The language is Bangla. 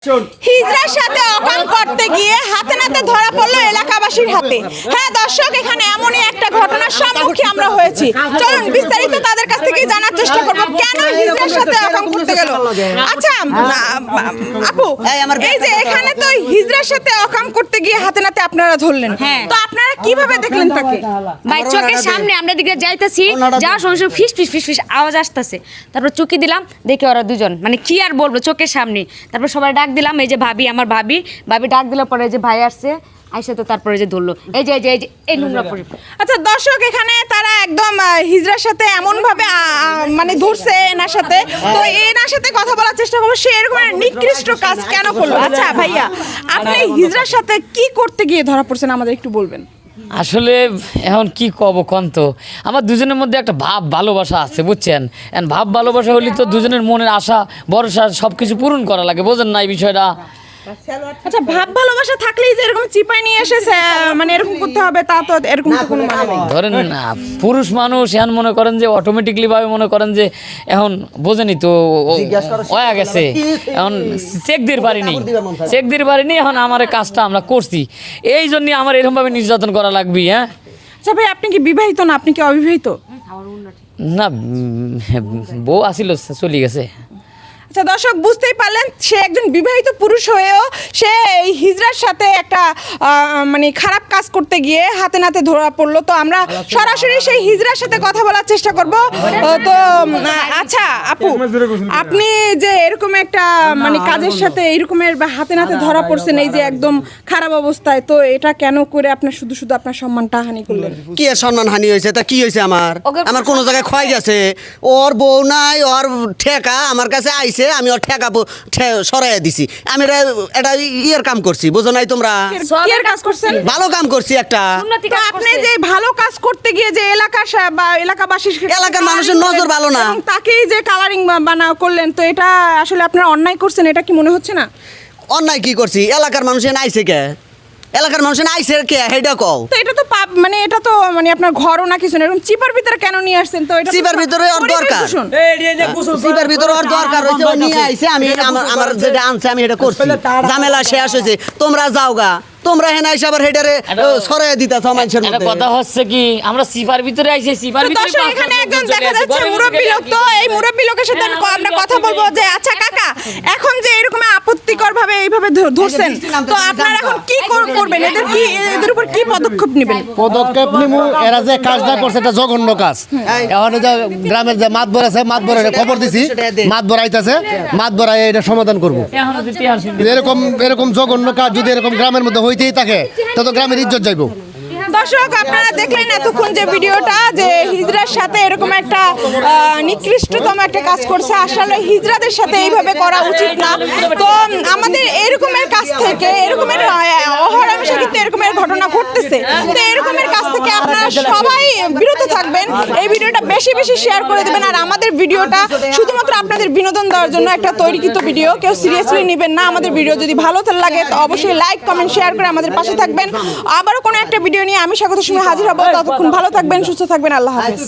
হিজড়ার সাথে অকাম করতে গিয়ে হাতে নাতে ধরা পড়লো এলাকাবাসীর হাতে। হ্যাঁ দর্শক, এখানে এমনই একটা ঘটনার সম্মুখীন আমরা হয়েছি। চলুন বিস্তারিত তাদের কাছ থেকে জানার চেষ্টা করব কেন হিজড়ার সাথে অকাম করতে গেল। আচ্ছা আপু, এই যে এখানে তো হিজড়ার সাথে অকাম করতে গিয়ে হাতে নাতে আপনারা ধরলেন, তো আপনারা কিভাবে দেখলেন তাকে? ভাই চোখের সামনে আমরা দিকে যাইতেছি, যাওয়ার সময় ফিস ফিস ফিস ফিস আওয়াজ আসতেছে। তারপর চুকি দিলাম, দেখি ওরা দুজন, মানে কি আর বলবো, চোখের সামনে। তারপর সবাই ডাক দিলাম, এই যে ভাবি, আমার ভাবি ডাক দিল, পরে যে ভাই আসছে, আইসা তো তারপরে যে ধরলো, এই যে এই নোংরা পরি। আচ্ছা দর্শক, এখানে তারা একদম হিজড়ার সাথে এমন ভাবে মানে ধরছে এনার সাথে, তো এনার সাথে কথা বলার চেষ্টা করবো সে এরকম নিকৃষ্ট কাজ কেন করলো। আচ্ছা ভাইয়া, আপনি হিজড়ার সাথে কি করতে গিয়ে ধরা পড়ছেন আমাদের একটু বলবেন? আসলে এখন কি কব কোন, তো আমার দুজনের মধ্যে একটা ভাব ভালোবাসা আছে, বুঝছেন? ভাব ভালোবাসা হলে তো দুজনের মনের আশা ভরসা সব কিছু পূরণ করা লাগে, বোঝেন না এই বিষয়টা? আচ্ছা, ভাব ভালোবাসা থাকলেই যে এরকম চিপাই নিয়ে এসেছে মানে এরকম করতে হবে, তা তো এরকম তো কোনো মানে নেই। ধরেন না, পুরুষ মানুষ এখন মনে করেন যে অটোমেটিকলি ভাবে মনে করেন যে এখন বোঝেনি তো হয়ে গেছে, এখন চেক দিতে পারিনি, এখন আমার কাজটা আমরা করছি, এই জন্য আমার এরকম ভাবে নির্যাতন করা লাগবে। হ্যাঁ আচ্ছা ভাই, আপনি কি বিবাহিত না আপনি কি অবিবাহিত? না, বউ আসিল, চলে গেছে। আচ্ছা দর্শক, বুঝতেই পারলেন সে একজন বিবাহিত পুরুষ হয়েও সে এই হিজড়ার সাথে একটা মানে খারাপ কাজ করতে গিয়ে হাতে নাতে ধরা পড়লো। তো আমরা সরাসরি সেই হিজড়ার সাথে কথা বলার চেষ্টা করব। তো আচ্ছা আপু, আপনি যে এরকম একটা মানে কাজের সাথে এইরকমের হাতে নাতে ধরা পড়ছেন, এই যে একদম খারাপ অবস্থায়, তো এটা কেন করে আপনার শুধু আপনার সম্মানটা হানি করলেন? কি আর সম্মান হানি হয়েছে? তা কি হয়েছে? আমার কোনো জায়গায় ক্ষয় গেছে? ওর বউ নাই, ওর ঠেকা আমার কাছে আইছে, আমি ওর ঠেকা সরাইয়া দিছি। আমি এটা ইয়ের কাম করছি, বুঝো নাই তোমরা? কি এর কাজ করছেন? ভালো কাম করছি একটা। তো আপনি যে ভালো কাজ করতে গিয়ে যে এলাকাবাসীর এলাকার মানুষের নজর ভালো না, তাকেই যে কালারিং করলেন, তো এটা আসলে আপনারা অন্যায় করছেন, এটা কি মনে হচ্ছে না? অন্যায় কি করছি? এলাকার মানুষের আইছে কে? এলাকার মানুষের আইছে কে হেডা কও? তো এটা তো মানে এটা তো মানে আপনার ঘরও না কিছু না, এরকম চিপার ভিতরে কেন নিয়ে আসছেন? তো এটা চিপার ভিতরে ওর দরকার, চিপার ভিতরে ওর দরকার হইছে, ও নিয়ে আইছে। আমি আমার যেটা আনছে আমি এটা করছি, ঝামেলা শেষ হয়েছে। তোমরা যাওগা, তোমরা হেনা এসে আবার হেডারে সরাইয়া দিতাছ মানুষের মধ্যে। কথা হচ্ছে কি, আমরা সিপার ভিতরে আইছি, সিপার ভিতরে এখানে একজন দেখা যাচ্ছে মুরব্বি লোক, তো এই মুরব্বি লোকের সাথে আমরা কথা বলবো যে আচ্ছা কাকা, এখন যে এরকম আপত্তিকর ভাবে এইভাবে ধরছেন, তো আপনারা এখন কি করবেন? এদের উপর কি পদক্ষেপ নেবেন? পদক্ষেপ নিব, এরা যে কাজটা করছে এটা জঘন্য কাজ। এখন যে গ্রামের যে মাতবর আছে, মাতবরের খবর দিছি, মাতবর আইতাছে, মাতবর আইয়া এটা সমাধান করবো। এরকম জঘন্য কাজ যদি এরকম গ্রামের মধ্যে হইতেই থাকে, তত গ্রামের ইজ্জত যাইব। দর্শক, আপনারা দেখলেন এতক্ষণ যে ভিডিওটা, যে হিজড়ার সাথে এরকম একটা নিকৃষ্টতম একটা কাজ করছে। আসলে হিজড়াদের সাথে এইভাবে করা উচিত না। তো আমাদের এরকমের কাজ থেকে, এরকমের অহরহমেশা কিন্তু এরকমের ঘটনা ঘটতেছে, তো এরকমের কাজ থেকে আপনারা সবাই বিরত থাকবেন। এই ভিডিওটা বেশি বেশি শেয়ার করে দেবেন। আর আমাদের ভিডিওটা শুধুমাত্র আপনাদের বিনোদন দেওয়ার জন্য একটা তৈরিকৃত ভিডিও, কেউ সিরিয়াসলি নেবেন না। আমাদের ভিডিও যদি ভালো লাগে তো অবশ্যই লাইক কমেন্ট শেয়ার করে আমাদের পাশে থাকবেন। আবারও কোনো একটা ভিডিও নিয়ে আমি স্বাগত সময় হাজির হব। ততক্ষণ ভালো থাকবেন, সুস্থ থাকবেন, আল্লাহ হাফেজ।